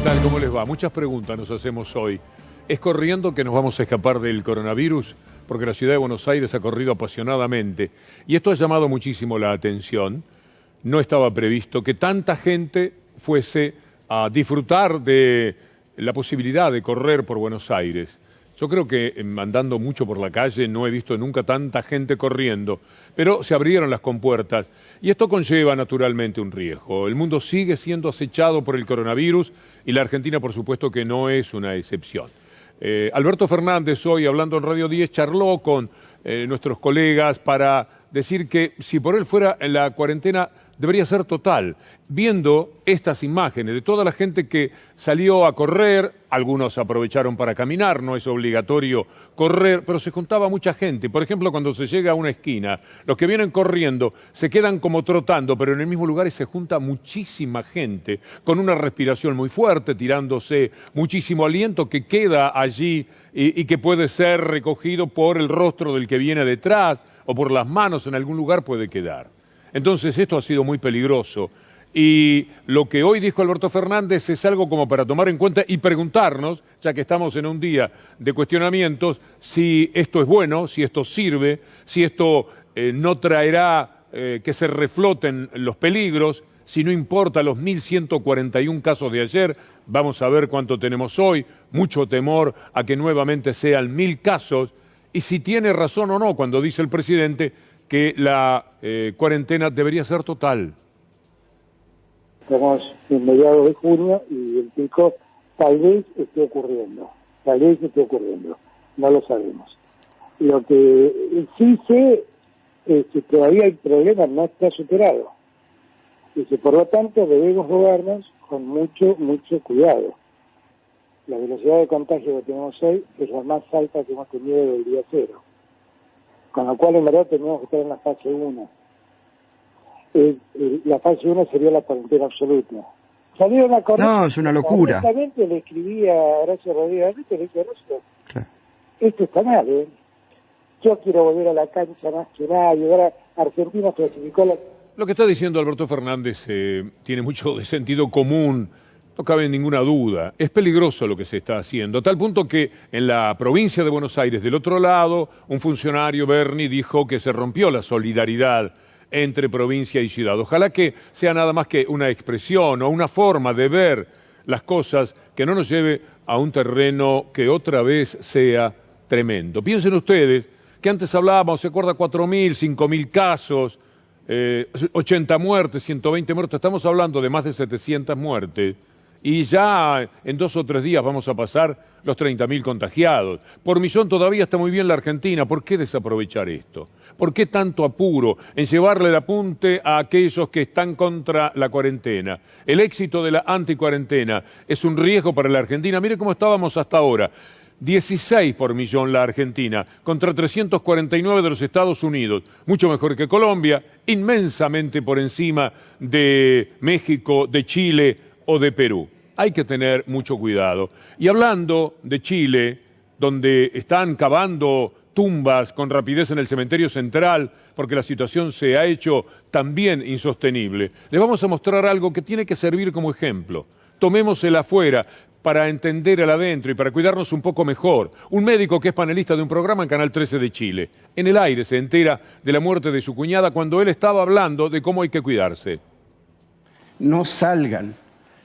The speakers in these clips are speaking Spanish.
tal? ¿Cómo les va? Muchas preguntas nos hacemos hoy. ¿Es corriendo que nos vamos a escapar del coronavirus? Porque la ciudad de Buenos Aires ha corrido apasionadamente. Y esto ha llamado muchísimo la atención. No estaba previsto que tanta gente fuese a disfrutar de la posibilidad de correr por Buenos Aires. Yo creo que andando mucho por la calle no he visto nunca tanta gente corriendo, pero se abrieron las compuertas y esto conlleva naturalmente un riesgo. El mundo sigue siendo acechado por el coronavirus y la Argentina por supuesto que no es una excepción. Alberto Fernández hoy hablando en Radio 10 charló con nuestros colegas para decir que si por él fuera la cuarentena debería ser total, viendo estas imágenes de toda la gente que salió a correr, algunos aprovecharon para caminar, no es obligatorio correr, pero se juntaba mucha gente. Por ejemplo, cuando se llega a una esquina, los que vienen corriendo se quedan como trotando, pero en el mismo lugar se junta muchísima gente, con una respiración muy fuerte, tirándose muchísimo aliento que queda allí y que puede ser recogido por el rostro del que viene detrás o por las manos, en algún lugar puede quedar. Entonces esto ha sido muy peligroso y lo que hoy dijo Alberto Fernández es algo como para tomar en cuenta y preguntarnos, ya que estamos en un día de cuestionamientos, si esto es bueno, si esto sirve, si esto no traerá que se refloten los peligros, si no importa los 1.141 casos de ayer, vamos a ver cuánto tenemos hoy, mucho temor a que nuevamente sean 1.000 casos, y si tiene razón o no cuando dice el presidente que la cuarentena debería ser total. Estamos en mediados de junio y el pico tal vez esté ocurriendo, no lo sabemos. Lo que sí sé es que todavía el problema no está superado y que por lo tanto debemos movernos con mucho cuidado. La velocidad de contagio que tenemos hoy es la más alta que hemos tenido desde el día cero. Con lo cual, en verdad, tenemos que estar en la fase 1. La fase 1 sería la cuarentena absoluta. Salieron a correr. No, es una locura. Honestamente le escribí a Horacio Rodríguez, le dije, Horacio, claro, esto está mal, ¿eh? Yo quiero volver a la cancha más que nadie. Ahora Argentina clasificó la... Lo que está diciendo Alberto Fernández tiene mucho de sentido común. No cabe ninguna duda, es peligroso lo que se está haciendo, a tal punto que en la provincia de Buenos Aires, del otro lado, un funcionario, Berni, dijo que se rompió la solidaridad entre provincia y ciudad. Ojalá que sea nada más que una expresión o una forma de ver las cosas que no nos lleve a un terreno que otra vez sea tremendo. Piensen ustedes que antes hablábamos, ¿se acuerda? 4.000, 5.000 casos, 80 muertes, 120 muertos, estamos hablando de más de 700 muertes. Y ya en 2 o 3 días vamos a pasar los 30.000 contagiados. Por millón todavía está muy bien la Argentina. ¿Por qué desaprovechar esto? ¿Por qué tanto apuro en llevarle el apunte a aquellos que están contra la cuarentena? El éxito de la anticuarentena es un riesgo para la Argentina. Mire cómo estábamos hasta ahora. 16 por millón la Argentina, contra 349 de los Estados Unidos. Mucho mejor que Colombia, inmensamente por encima de México, de Chile o de Perú. Hay que tener mucho cuidado. Y hablando de Chile, donde están cavando tumbas con rapidez en el cementerio central, porque la situación se ha hecho también insostenible, les vamos a mostrar algo que tiene que servir como ejemplo. Tomemos el afuera para entender el adentro y para cuidarnos un poco mejor. Un médico que es panelista de un programa en Canal 13 de Chile. En el aire se entera de la muerte de su cuñada cuando él estaba hablando de cómo hay que cuidarse. No salgan.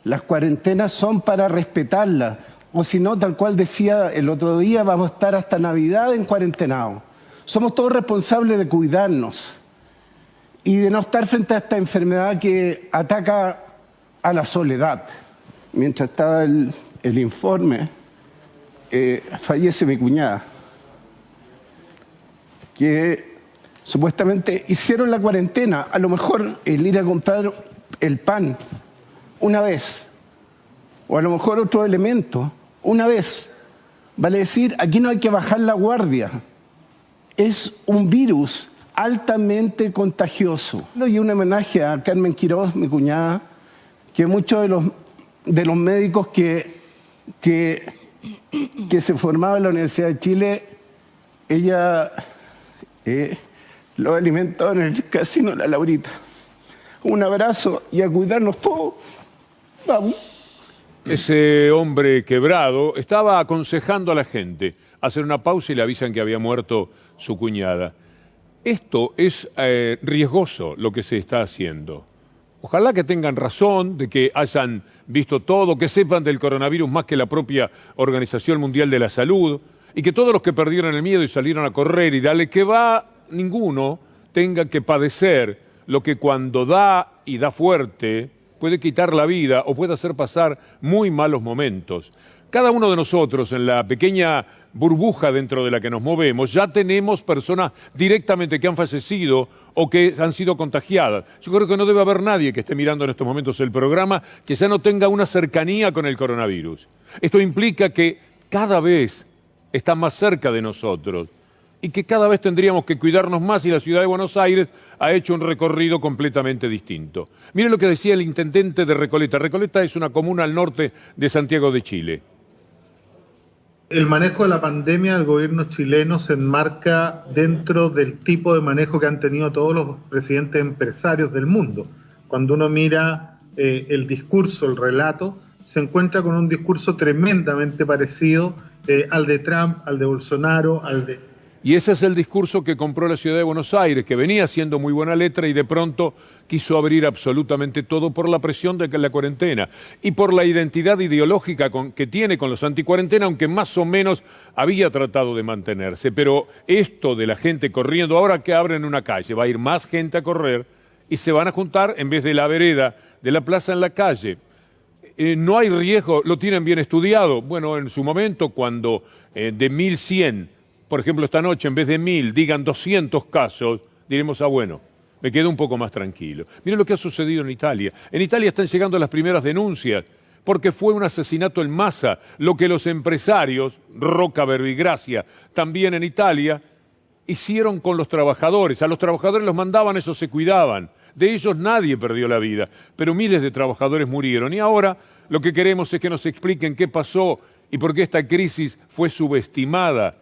Las cuarentenas son para respetarlas, o si no, tal cual decía el otro día, vamos a estar hasta Navidad en cuarentenado. Somos todos responsables de cuidarnos y de no estar frente a esta enfermedad que ataca a la soledad. Mientras estaba el informe, fallece mi cuñada, que supuestamente hicieron la cuarentena, a lo mejor el ir a comprar el pan una vez, o a lo mejor otro elemento, una vez. Vale decir, aquí no hay que bajar la guardia. Es un virus altamente contagioso. Y un homenaje a Carmen Quiroz, mi cuñada, que muchos de los médicos que se formaban en la Universidad de Chile, ella lo alimentó en el casino La Laurita. Un abrazo y a cuidarnos todos. Vamos. Ese hombre quebrado estaba aconsejando a la gente hacer una pausa y le avisan que había muerto su cuñada. Esto es riesgoso lo que se está haciendo. Ojalá que tengan razón, de que hayan visto todo, que sepan del coronavirus más que la propia Organización Mundial de la Salud, y que todos los que perdieron el miedo y salieron a correr y dale que va, ninguno tenga que padecer lo que cuando da y da fuerte puede quitar la vida o puede hacer pasar muy malos momentos. Cada uno de nosotros, en la pequeña burbuja dentro de la que nos movemos, ya tenemos personas directamente que han fallecido o que han sido contagiadas. Yo creo que no debe haber nadie que esté mirando en estos momentos el programa que ya no tenga una cercanía con el coronavirus. Esto implica que cada vez está más cerca de nosotros y que cada vez tendríamos que cuidarnos más, y la ciudad de Buenos Aires ha hecho un recorrido completamente distinto. Miren lo que decía el intendente de Recoleta. Recoleta es una comuna al norte de Santiago de Chile. El manejo de la pandemia del gobierno chileno se enmarca dentro del tipo de manejo que han tenido todos los presidentes empresarios del mundo. Cuando uno mira el discurso, el relato, se encuentra con un discurso tremendamente parecido al de Trump, al de Bolsonaro, al de... Y ese es el discurso que compró la ciudad de Buenos Aires, que venía siendo muy buena letra y de pronto quiso abrir absolutamente todo por la presión de la cuarentena y por la identidad ideológica que tiene con los anticuarentena, aunque más o menos había tratado de mantenerse. Pero esto de la gente corriendo, ahora que abren una calle, va a ir más gente a correr y se van a juntar en vez de la vereda de la plaza en la calle. No hay riesgo, lo tienen bien estudiado. Bueno, en su momento, cuando de 1.100... por ejemplo, esta noche, en vez de 1.000, digan 200 casos, diremos, bueno, me quedo un poco más tranquilo. Miren lo que ha sucedido en Italia. En Italia están llegando las primeras denuncias, porque fue un asesinato en masa, lo que los empresarios, Roca, Verbigracia, también en Italia, hicieron con los trabajadores. A los trabajadores los mandaban, ellos se cuidaban. De ellos nadie perdió la vida, pero miles de trabajadores murieron. Y ahora lo que queremos es que nos expliquen qué pasó y por qué esta crisis fue subestimada.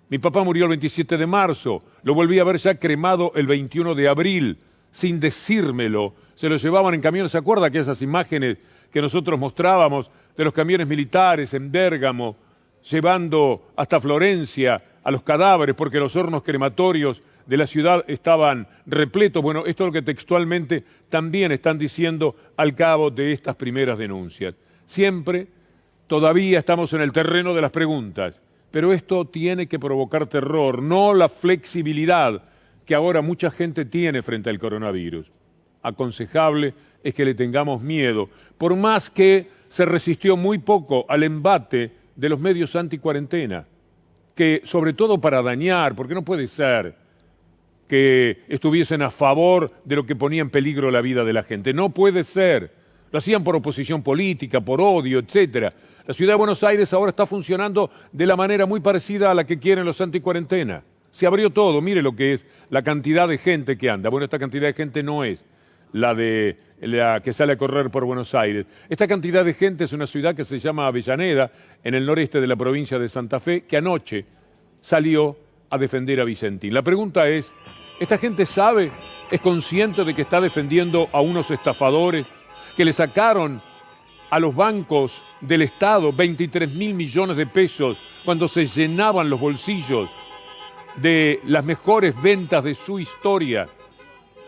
Mi papá murió el 27 de marzo, lo volví a ver ya cremado el 21 de abril, sin decírmelo. Se lo llevaban en camiones, ¿se acuerda que esas imágenes que nosotros mostrábamos de los camiones militares en Bérgamo, llevando hasta Florencia a los cadáveres porque los hornos crematorios de la ciudad estaban repletos? Bueno, esto es lo que textualmente también están diciendo al cabo de estas primeras denuncias. Siempre, todavía estamos en el terreno de las preguntas. Pero esto tiene que provocar terror, no la flexibilidad que ahora mucha gente tiene frente al coronavirus. Aconsejable es que le tengamos miedo, por más que se resistió muy poco al embate de los medios anticuarentena, que sobre todo para dañar, porque no puede ser que estuviesen a favor de lo que ponía en peligro la vida de la gente. No puede ser. Lo hacían por oposición política, por odio, etcétera. La ciudad de Buenos Aires ahora está funcionando de la manera muy parecida a la que quieren los anticuarentena. Se abrió todo, mire lo que es la cantidad de gente que anda. Bueno, esta cantidad de gente no es la que sale a correr por Buenos Aires. Esta cantidad de gente es una ciudad que se llama Avellaneda, en el noreste de la provincia de Santa Fe, que anoche salió a defender a Vicentín. La pregunta es, ¿esta gente sabe, es consciente de que está defendiendo a unos estafadores que le sacaron a los bancos del Estado 23.000 millones de pesos cuando se llenaban los bolsillos de las mejores ventas de su historia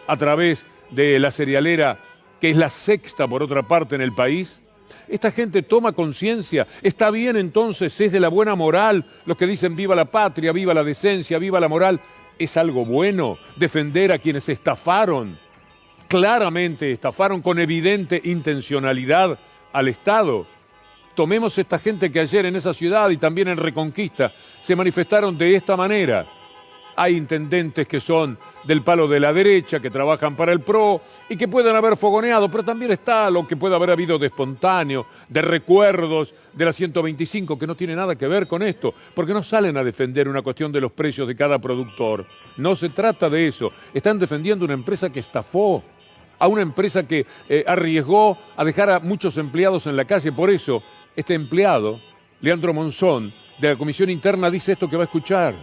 a través de la cerealera, que es la sexta por otra parte en el país? Esta gente toma conciencia. Está bien entonces, es de la buena moral los que dicen viva la patria, viva la decencia, viva la moral. ¿Es algo bueno defender a quienes estafaron? Claramente estafaron con evidente intencionalidad al Estado. Tomemos esta gente que ayer en esa ciudad y también en Reconquista se manifestaron de esta manera. Hay intendentes que son del palo de la derecha, que trabajan para el PRO y que pueden haber fogoneado, pero también está lo que puede haber habido de espontáneo, de recuerdos de la 125, que no tiene nada que ver con esto, porque no salen a defender una cuestión de los precios de cada productor. No se trata de eso. Están defendiendo una empresa que estafó, a una empresa que arriesgó a dejar a muchos empleados en la calle. Por eso, este empleado, Leandro Monzón, de la Comisión Interna, dice esto que va a escuchar.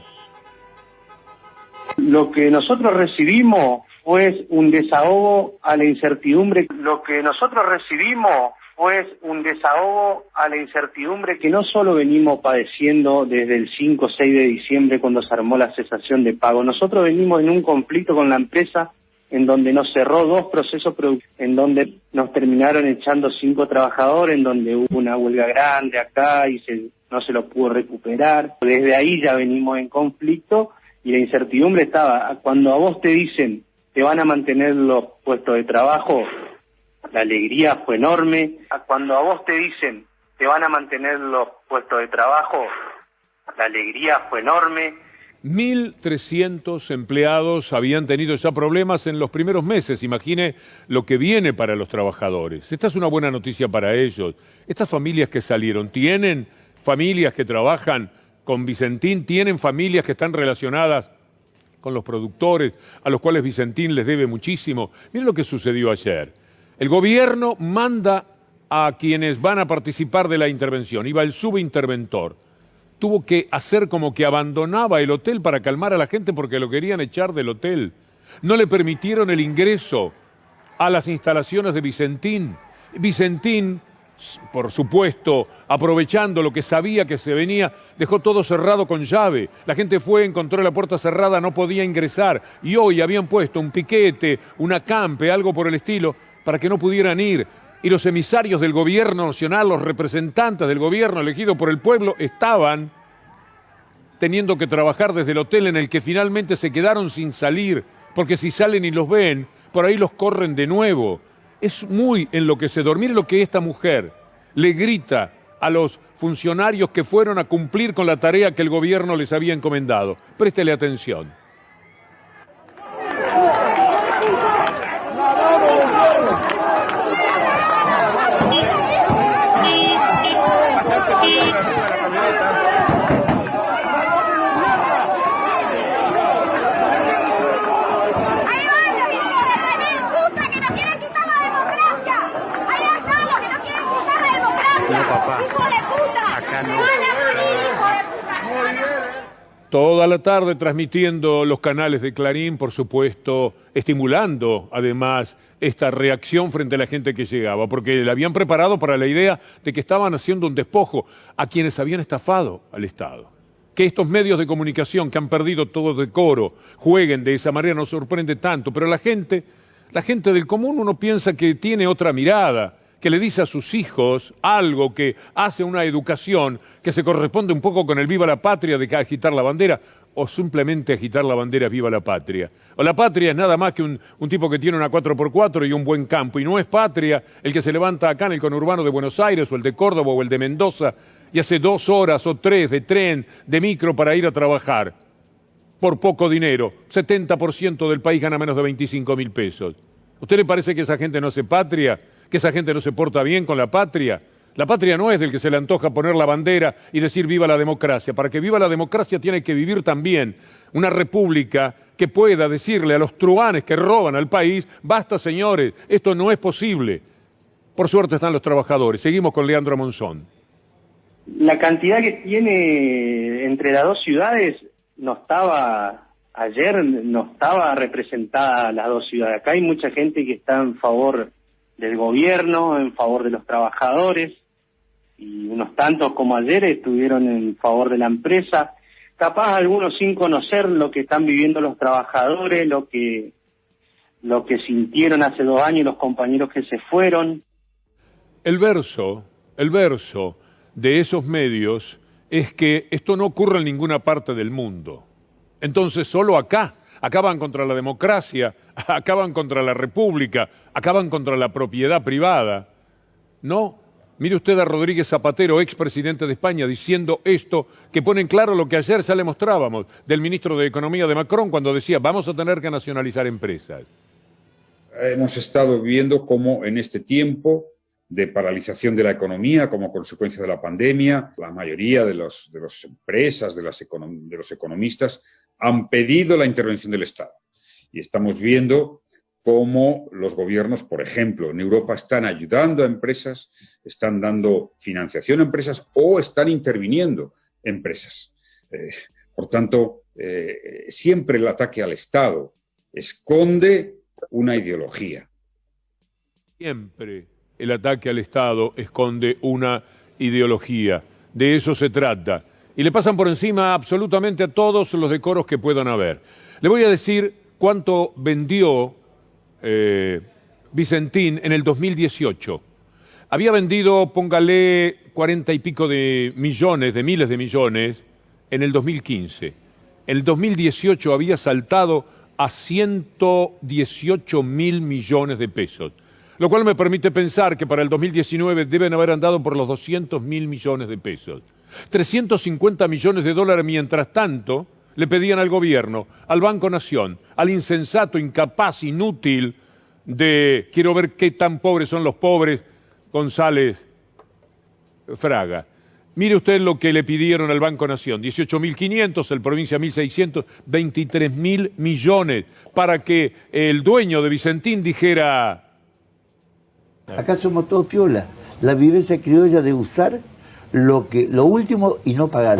Lo que nosotros recibimos fue un desahogo a la incertidumbre. Lo que nosotros recibimos después un desahogo a la incertidumbre que no solo venimos padeciendo desde el 5 o 6 de diciembre cuando se armó la cesación de pago. Nosotros venimos en un conflicto con la empresa en donde nos cerró 2 procesos productivos, en donde nos terminaron echando 5 trabajadores, en donde hubo una huelga grande acá y no se lo pudo recuperar. Desde ahí ya venimos en conflicto y la incertidumbre estaba. Cuando a vos te dicen te van a mantener los puestos de trabajo, la alegría fue enorme. Cuando a vos te dicen te van a mantener los puestos de trabajo, la alegría fue enorme. 1.300 empleados habían tenido ya problemas en los primeros meses. Imagine lo que viene para los trabajadores. Esta es una buena noticia para ellos. Estas familias que salieron, ¿tienen familias que trabajan con Vicentín? ¿Tienen familias que están relacionadas con los productores, a los cuales Vicentín les debe muchísimo? Miren lo que sucedió ayer. El gobierno manda a quienes van a participar de la intervención. Iba el subinterventor. Tuvo que hacer como que abandonaba el hotel para calmar a la gente porque lo querían echar del hotel. No le permitieron el ingreso a las instalaciones de Vicentín. Vicentín, por supuesto, aprovechando lo que sabía que se venía, dejó todo cerrado con llave. La gente fue, encontró la puerta cerrada, no podía ingresar. Y hoy habían puesto un piquete, un acampe, algo por el estilo, para que no pudieran ir. Y los emisarios del gobierno nacional, los representantes del gobierno elegidos por el pueblo, estaban teniendo que trabajar desde el hotel en el que finalmente se quedaron sin salir, porque si salen y los ven, por ahí los corren de nuevo. Es muy enloquecedor. Miren lo que esta mujer le grita a los funcionarios que fueron a cumplir con la tarea que el gobierno les había encomendado. Préstele atención. Toda la tarde transmitiendo los canales de Clarín, por supuesto, estimulando además esta reacción frente a la gente que llegaba, porque la habían preparado para la idea de que estaban haciendo un despojo a quienes habían estafado al Estado. Que estos medios de comunicación que han perdido todo decoro jueguen de esa manera nos sorprende tanto, pero la gente del común uno piensa que tiene otra mirada, que le dice a sus hijos algo, que hace una educación que se corresponde un poco con el viva la patria de agitar la bandera, o simplemente agitar la bandera viva la patria. O la patria es nada más que un tipo que tiene una 4x4 y un buen campo, y no es patria el que se levanta acá en el conurbano de Buenos Aires, o el de Córdoba, o el de Mendoza, y hace 2 horas o 3 de tren, de micro para ir a trabajar, por poco dinero. 70% del país gana menos de 25.000 pesos. ¿A usted le parece que esa gente no hace patria? ¿Que esa gente no se porta bien con la patria? La patria no es del que se le antoja poner la bandera y decir viva la democracia. Para que viva la democracia tiene que vivir también una república que pueda decirle a los truhanes que roban al país, basta señores, esto no es posible. Por suerte están los trabajadores. Seguimos con Leandro Monzón. La cantidad que tiene entre las 2 ciudades ayer no estaba representada las 2 ciudades. Acá hay mucha gente que está en favor del gobierno, en favor de los trabajadores, y unos tantos como ayer estuvieron en favor de la empresa, capaz algunos sin conocer lo que están viviendo los trabajadores, lo que sintieron hace 2 años los compañeros que se fueron. El verso de esos medios es que esto no ocurre en ninguna parte del mundo. Entonces solo acá. Acaban contra la democracia, acaban contra la república, acaban contra la propiedad privada. No, mire usted a Rodríguez Zapatero, expresidente de España, diciendo esto, que pone en claro lo que ayer ya le mostrábamos del ministro de Economía de Macron cuando decía vamos a tener que nacionalizar empresas. Hemos estado viendo cómo en este tiempo de paralización de la economía como consecuencia de la pandemia, la mayoría de las empresas, de los economistas, han pedido la intervención del Estado. Y estamos viendo cómo los gobiernos, por ejemplo, en Europa están ayudando a empresas, están dando financiación a empresas o están interviniendo empresas. Por tanto, siempre el ataque al Estado esconde una ideología. Siempre el ataque al Estado esconde una ideología. De eso se trata. Y le pasan por encima absolutamente a todos los decoros que puedan haber. Le voy a decir cuánto vendió Vicentín en el 2018. Había vendido, póngale, 40 y pico de millones, de miles de millones, en el 2015. En el 2018 había saltado a 118 mil millones de pesos, lo cual me permite pensar que para el 2019 deben haber andado por los 200 mil millones de pesos. 350 millones de dólares, mientras tanto, le pedían al gobierno, al Banco Nación, al insensato, incapaz, inútil de, quiero ver qué tan pobres son los pobres, González Fraga. Mire usted lo que le pidieron al Banco Nación, 18.500, el Provincia 1.600, 23.000 millones, para que el dueño de Vicentín dijera... Acá somos todos piola, la vivencia criolla de usar lo último y no pagar,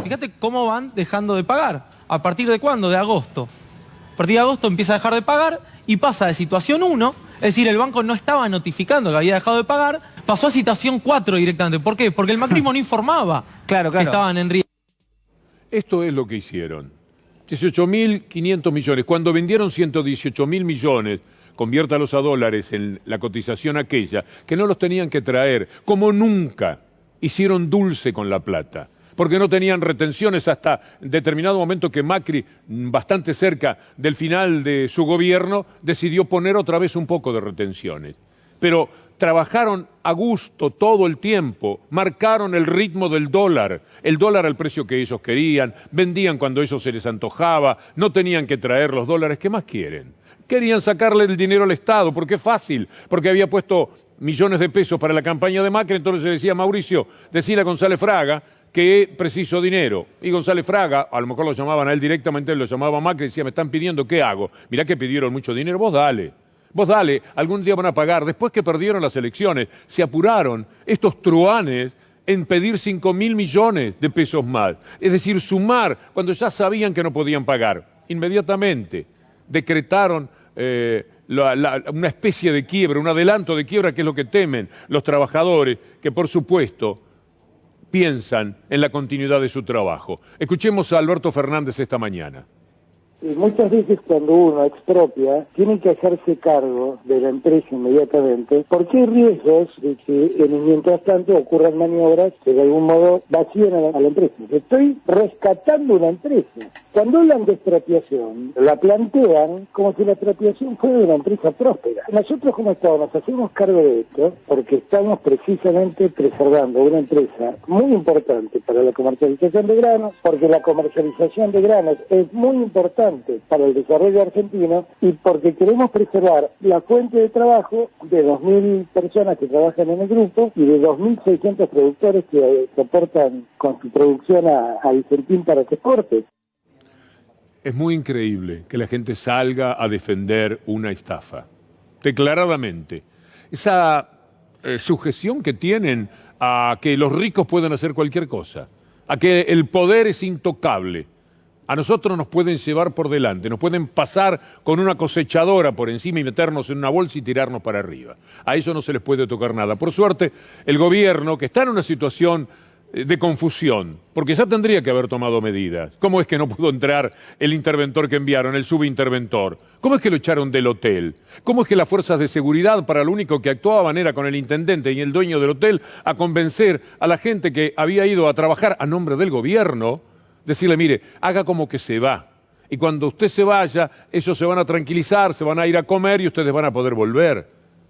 Fíjate cómo van dejando de pagar. ¿A partir de cuándo? De agosto. A partir de agosto empieza a dejar de pagar y pasa de situación 1, es decir, el banco no estaba notificando que había dejado de pagar, pasó a situación 4 directamente. ¿Por qué? Porque el macrismo no informaba que estaban en riesgo. Esto es lo que hicieron. 18.500 millones. Cuando vendieron 118.000 millones, conviértalos a dólares en la cotización aquella, que no los tenían que traer, como nunca hicieron dulce con la plata, porque no tenían retenciones hasta determinado momento que Macri, bastante cerca del final de su gobierno, decidió poner otra vez un poco de retenciones. Pero trabajaron a gusto todo el tiempo, marcaron el ritmo del dólar, el dólar al precio que ellos querían, vendían cuando eso se les antojaba, no tenían que traer los dólares. ¿Qué más quieren? Querían sacarle el dinero al Estado, porque es fácil, porque había puesto millones de pesos para la campaña de Macri, entonces le decía, Mauricio, decile a González Fraga que preciso dinero. Y González Fraga, a lo mejor lo llamaban a él directamente, lo llamaba a Macri y decía, me están pidiendo, ¿qué hago? Mirá que pidieron mucho dinero, vos dale, algún día van a pagar. Después que perdieron las elecciones, se apuraron estos truanes en pedir 5.000 millones de pesos más. Es decir, sumar cuando ya sabían que no podían pagar. Inmediatamente decretaron una especie de quiebra, un adelanto de quiebra, que es lo que temen los trabajadores, que por supuesto piensan en la continuidad de su trabajo. Escuchemos a Alberto Fernández esta mañana. Y muchas veces cuando uno expropia, tiene que hacerse cargo de la empresa inmediatamente, porque hay riesgos de que mientras tanto ocurran maniobras que de algún modo vacíen a la empresa. Estoy rescatando una empresa. Cuando hablan de expropiación, la plantean como si la expropiación fuera de una empresa próspera. Nosotros como Estado nos hacemos cargo de esto porque estamos precisamente preservando una empresa muy importante para la comercialización de granos, porque la comercialización de granos es muy importante para el desarrollo argentino y porque queremos preservar la fuente de trabajo de 2.000 personas que trabajan en el grupo y de 2.600 productores que soportan con su producción a Vicentín para que exporte. Es muy increíble que la gente salga a defender una estafa, declaradamente. Esa sujeción que tienen a que los ricos pueden hacer cualquier cosa, a que el poder es intocable. A nosotros nos pueden llevar por delante, nos pueden pasar con una cosechadora por encima y meternos en una bolsa y tirarnos para arriba. A ellos no se les puede tocar nada. Por suerte, el gobierno, que está en una situación de confusión, porque ya tendría que haber tomado medidas. ¿Cómo es que no pudo entrar el interventor que enviaron, el subinterventor? ¿Cómo es que lo echaron del hotel? ¿Cómo es que las fuerzas de seguridad, para lo único que actuaban era con el intendente y el dueño del hotel, a convencer a la gente que había ido a trabajar a nombre del gobierno, decirle, mire, haga como que se va. Y cuando usted se vaya, ellos se van a tranquilizar, se van a ir a comer y ustedes van a poder volver.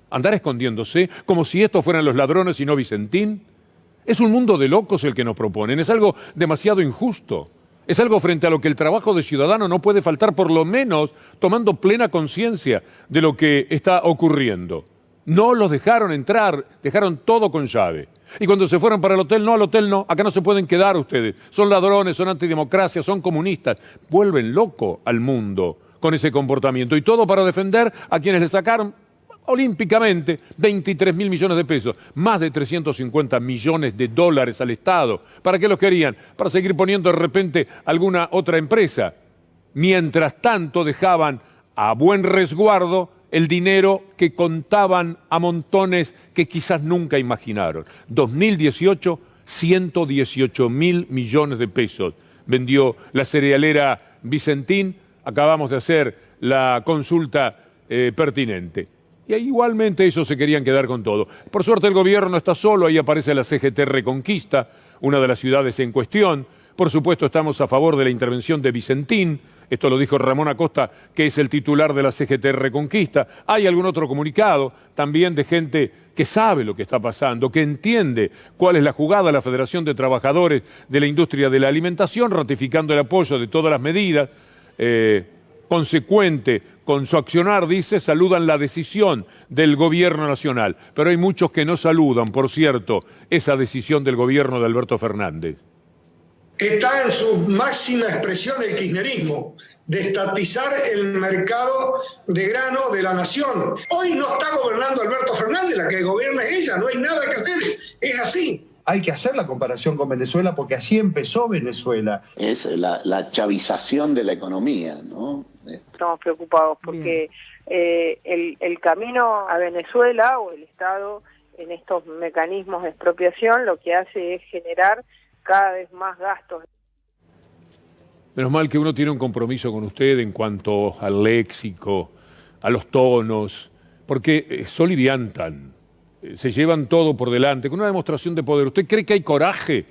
Andar escondiéndose como si estos fueran los ladrones y no Vicentín. Es un mundo de locos el que nos proponen. Es algo demasiado injusto. Es algo frente a lo que el trabajo de ciudadano no puede faltar, por lo menos tomando plena conciencia de lo que está ocurriendo. No los dejaron entrar, dejaron todo con llave. Y cuando se fueron para el hotel, no, al hotel no, acá no se pueden quedar ustedes. Son ladrones, son antidemocracia, son comunistas. Vuelven loco al mundo con ese comportamiento. Y todo para defender a quienes le sacaron olímpicamente 23.000 millones de pesos, más de 350 millones de dólares al Estado. ¿Para qué los querían? Para seguir poniendo de repente alguna otra empresa. Mientras tanto dejaban a buen resguardo el dinero que contaban a montones que quizás nunca imaginaron. 2018, 118.000 millones de pesos vendió la cerealera Vicentín. Acabamos de hacer la consulta pertinente. Y ahí igualmente ellos se querían quedar con todo. Por suerte el gobierno no está solo, ahí aparece la CGT Reconquista, una de las ciudades en cuestión. Por supuesto estamos a favor de la intervención de Vicentín, esto lo dijo Ramón Acosta, que es el titular de la CGT Reconquista. Hay algún otro comunicado también de gente que sabe lo que está pasando, que entiende cuál es la jugada de la Federación de Trabajadores de la Industria de la Alimentación, ratificando el apoyo de todas las medidas. Consecuente con su accionar, dice, saludan la decisión del gobierno nacional. Pero hay muchos que no saludan, por cierto, esa decisión del gobierno de Alberto Fernández. Está en su máxima expresión el kirchnerismo, de estatizar el mercado de grano de la nación. Hoy no está gobernando Alberto Fernández, la que gobierna es ella, no hay nada que hacer, es así. Hay que hacer la comparación con Venezuela porque así empezó Venezuela. Es la chavización de la economía, ¿no? Estamos preocupados porque el camino a Venezuela o el Estado en estos mecanismos de expropiación lo que hace es generar cada vez más gastos. Menos mal que uno tiene un compromiso con usted en cuanto al léxico, a los tonos, porque soliviantan, se llevan todo por delante, con una demostración de poder. ¿Usted cree que hay coraje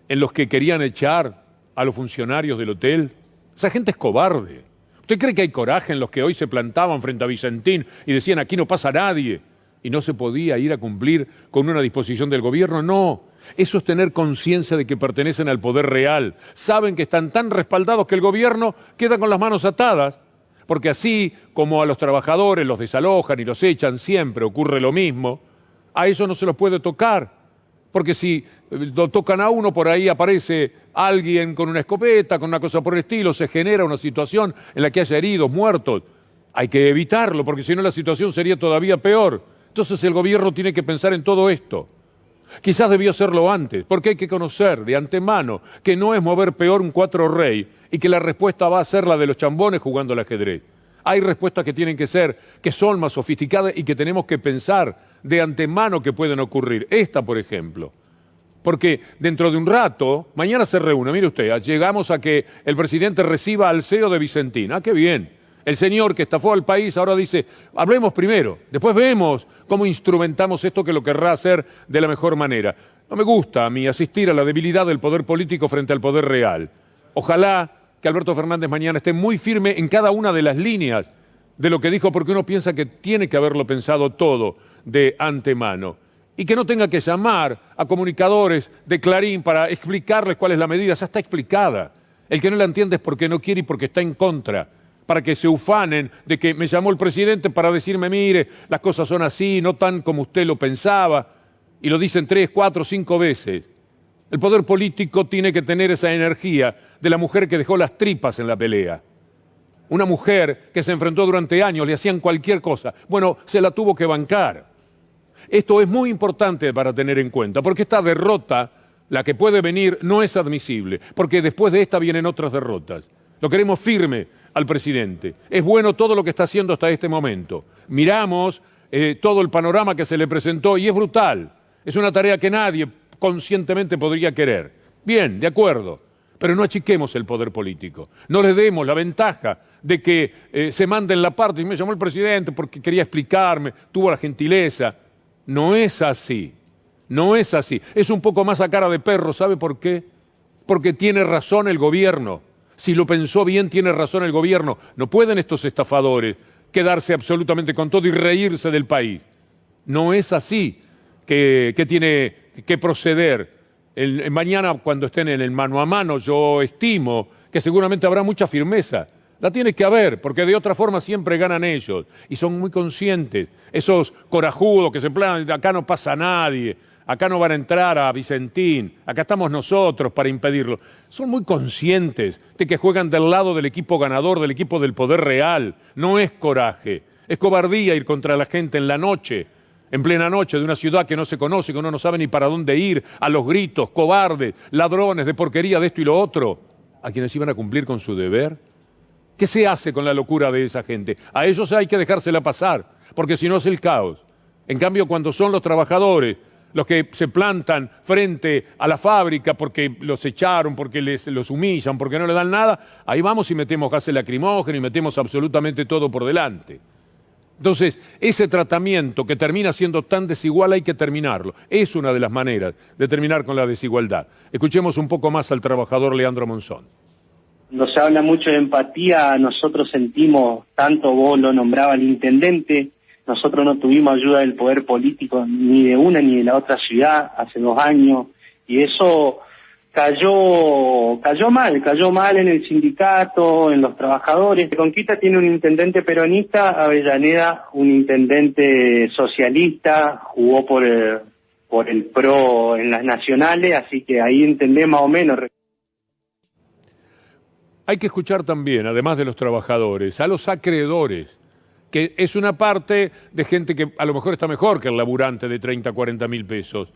en los que querían echar a los funcionarios del hotel? Esa gente es cobarde. ¿Usted cree que hay coraje en los que hoy se plantaban frente a Vicentín y decían aquí no pasa nadie y no se podía ir a cumplir con una disposición del gobierno? No, eso es tener conciencia de que pertenecen al poder real. Saben que están tan respaldados que el gobierno queda con las manos atadas, porque así como a los trabajadores los desalojan y los echan, siempre ocurre lo mismo. A eso no se los puede tocar, porque si lo tocan a uno, por ahí aparece alguien con una escopeta, con una cosa por el estilo, se genera una situación en la que haya heridos, muertos. Hay que evitarlo, porque si no la situación sería todavía peor. Entonces el gobierno tiene que pensar en todo esto. Quizás debió hacerlo antes, porque hay que conocer de antemano que no es mover peor un 4 rey y que la respuesta va a ser la de los chambones jugando al ajedrez. Hay respuestas que tienen que ser, que son más sofisticadas y que tenemos que pensar de antemano que pueden ocurrir. Esta, por ejemplo. Porque dentro de un rato, mañana se reúne, mire usted, llegamos a que el presidente reciba al CEO de Vicentín. ¡Ah, qué bien! El señor que estafó al país ahora dice, hablemos primero, después vemos cómo instrumentamos esto que lo querrá hacer de la mejor manera. No me gusta a mí asistir a la debilidad del poder político frente al poder real. Ojalá que Alberto Fernández mañana esté muy firme en cada una de las líneas de lo que dijo, porque uno piensa que tiene que haberlo pensado todo de antemano. Y que no tenga que llamar a comunicadores de Clarín para explicarles cuál es la medida, ya está explicada. El que no la entiende es porque no quiere y porque está en contra, para que se ufanen de que me llamó el presidente para decirme, mire, las cosas son así, no tan como usted lo pensaba, y lo dicen 3, 4, 5 veces. El poder político tiene que tener esa energía de la mujer que dejó las tripas en la pelea. Una mujer que se enfrentó durante años, le hacían cualquier cosa. Bueno, se la tuvo que bancar. Esto es muy importante para tener en cuenta, porque esta derrota, la que puede venir, no es admisible, porque después de esta vienen otras derrotas. Lo queremos firme al presidente. Es bueno todo lo que está haciendo hasta este momento. Miramos todo el panorama que se le presentó y es brutal. Es una tarea que nadie conscientemente podría querer. Bien, de acuerdo, pero no achiquemos el poder político. No le demos la ventaja de que se manden la parte. Y me llamó el presidente porque quería explicarme, tuvo la gentileza. No es así, no es así. Es un poco más a cara de perro, ¿sabe por qué? Porque tiene razón el gobierno. Si lo pensó bien, tiene razón el gobierno. No pueden estos estafadores quedarse absolutamente con todo y reírse del país. No es así que tiene que proceder. Mañana, cuando estén en el mano a mano, yo estimo que seguramente habrá mucha firmeza. La tiene que haber, porque de otra forma siempre ganan ellos. Y son muy conscientes. Esos corajudos que se planan, acá no pasa nadie, acá no van a entrar a Vicentín, acá estamos nosotros para impedirlo. Son muy conscientes de que juegan del lado del equipo ganador, del equipo del poder real. No es coraje, es cobardía ir contra la gente en la noche, en plena noche de una ciudad que no se conoce, que uno no sabe ni para dónde ir, a los gritos, cobardes, ladrones de porquería de esto y lo otro, a quienes iban a cumplir con su deber. ¿Qué se hace con la locura de esa gente? A ellos hay que dejársela pasar, porque si no es el caos. En cambio, cuando son los trabajadores los que se plantan frente a la fábrica porque los echaron, porque los humillan, porque no le dan nada, ahí vamos y metemos gases lacrimógenos y metemos absolutamente todo por delante. Entonces, ese tratamiento que termina siendo tan desigual hay que terminarlo. Es una de las maneras de terminar con la desigualdad. Escuchemos un poco más al trabajador Leandro Monzón. Cuando se habla mucho de empatía, nosotros sentimos, tanto vos lo nombraba el intendente, nosotros no tuvimos ayuda del poder político ni de una ni de la otra ciudad hace 2 años, y eso cayó mal en el sindicato, en los trabajadores. Conquista tiene un intendente peronista, Avellaneda un intendente socialista, jugó por el PRO en las nacionales, así que ahí entendemos más o menos. Hay que escuchar también, además de los trabajadores, a los acreedores, que es una parte de gente que a lo mejor está mejor que el laburante de 30, 40 mil pesos.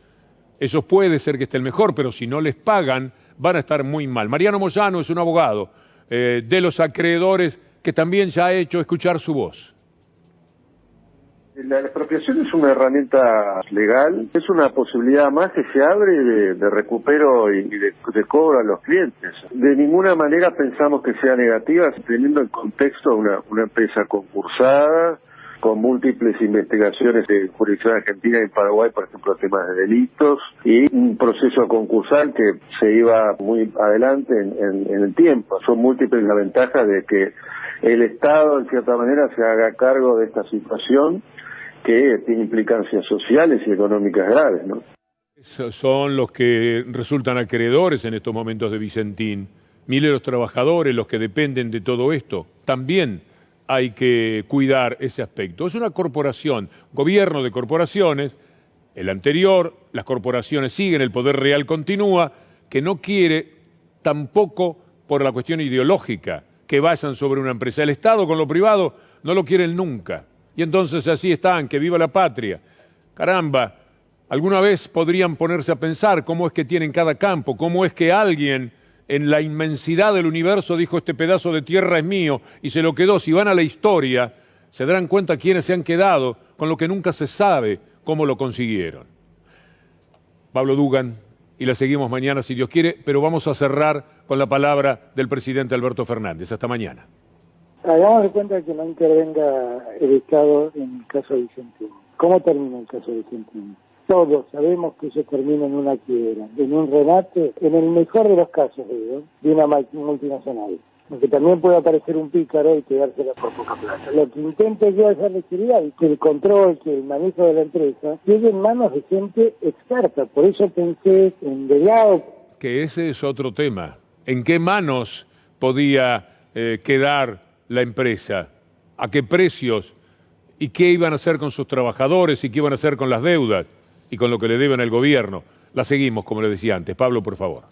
Eso puede ser que estén mejor, pero si no les pagan, van a estar muy mal. Mariano Moyano es un abogado de los acreedores que también ya ha hecho escuchar su voz. La expropiación es una herramienta legal, es una posibilidad más que se abre de recupero y de cobro a los clientes. De ninguna manera pensamos que sea negativa, teniendo en contexto una empresa concursada, con múltiples investigaciones de jurisdicción argentina y Paraguay, por ejemplo, temas de delitos, y un proceso concursal que se iba muy adelante en el tiempo. Son múltiples las ventajas de que el Estado, en cierta manera, se haga cargo de esta situación que tiene implicancias sociales y económicas graves, ¿no? Esos son los que resultan acreedores en estos momentos de Vicentín. Miles de los trabajadores, los que dependen de todo esto, también hay que cuidar ese aspecto. Es una corporación, gobierno de corporaciones, el anterior, las corporaciones siguen, el poder real continúa, que no quiere tampoco por la cuestión ideológica que vayan sobre una empresa. El Estado con lo privado no lo quieren nunca. Y entonces así están, que viva la patria. Caramba, alguna vez podrían ponerse a pensar cómo es que tienen cada campo, cómo es que alguien en la inmensidad del universo dijo este pedazo de tierra es mío y se lo quedó. Si van a la historia, se darán cuenta quiénes se han quedado con lo que nunca se sabe cómo lo consiguieron. Pablo Dugan, y la seguimos mañana si Dios quiere, pero vamos a cerrar con la palabra del presidente Alberto Fernández. Hasta mañana. Hagamos de cuenta que no intervenga el Estado en el caso de Vicentín. ¿Cómo termina el caso de Vicentín? Todos sabemos que eso termina en una quiebra, en un remate, en el mejor de los casos, digo, de una multinacional. Porque también puede aparecer un pícaro y quedársela por poca plata. Lo que intento yo es darle seguridad y que el control, que el manejo de la empresa quede en manos de gente experta. Por eso pensé en delegado. Que ese es otro tema. ¿En qué manos podía quedar la empresa? ¿A qué precios? ¿Y qué iban a hacer con sus trabajadores? ¿Y qué iban a hacer con las deudas? Y con lo que le deben al gobierno. La seguimos, como le decía antes. Pablo, por favor.